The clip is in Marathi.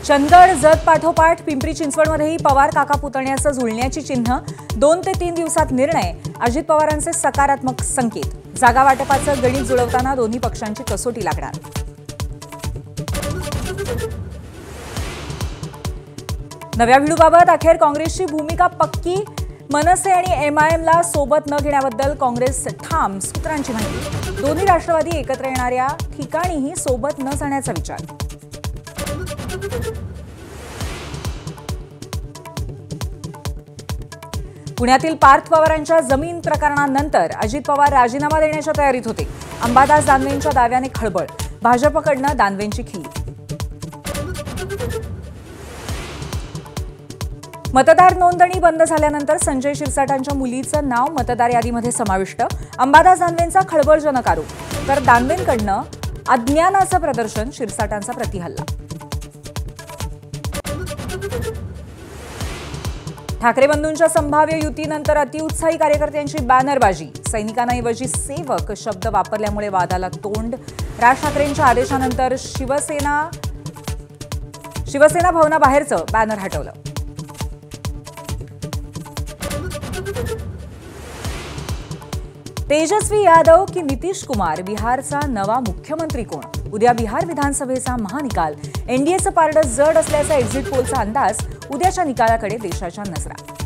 चंदगड जत पाठोपाठ पिंपरी चिंचवडमध्येही पवार काका पुतण्याचं जुळण्याची चिन्ह 2 ते 3 दिवसात निर्णय अजित पवारांचे सकारात्मक संकेत जागा वाटपाचं गणित जुळवताना दोन्ही पक्षांची कसोटी लागणार नव्या व्हिडिओबाबत अखेर काँग्रेसची भूमिका पक्की मनसे आणि एमआयएमला सोबत न घेण्याबद्दल काँग्रेस ठाम सूत्रांची माहिती दोन्ही राष्ट्रवादी एकत्र येणाऱ्या ठिकाणीही सोबत न जाण्याचा विचार पुण्यातील पार्थ पवारांच्या जमीन प्रकरणानंतर अजित पवार राजीनामा देण्याच्या तयारीत होते अंबादास दानवेंच्या दाव्याने खळबळ भाजपकडून दानवेंची खिल्ली मतदार नोंदणी बंद झाल्यानंतर संजय शिरसाटांच्या मुलीचं नाव मतदार यादीमध्ये समाविष्ट अंबादास दानवेंचा खळबळजनक आरोप तर दानवेंकडून अज्ञानाचं प्रदर्शन शिरसाटांचा प्रतिहल्ला ठाकरे बंधूंच्या संभाव्य युतीनंतर अतिउत्साही कार्यकर्त्यांची बॅनरबाजी सैनिकांऐवजी सेवक शब्द वापरल्यामुळे वादाला तोंड राज ठाकरेंच्या आदेशानंतर शिवसेना भवनाबाहेरचं बॅनर हटवलं तेजस्वी यादव की नितीश कुमार बिहारचा नवा मुख्यमंत्री कोण उद्या बिहार विधानसभेचा महानिकाल एनडीएचं पारडं जड असल्याचा एक्झिट पोलचा अंदाज उद्याच्या निकालाकडे देशाच्या नजरा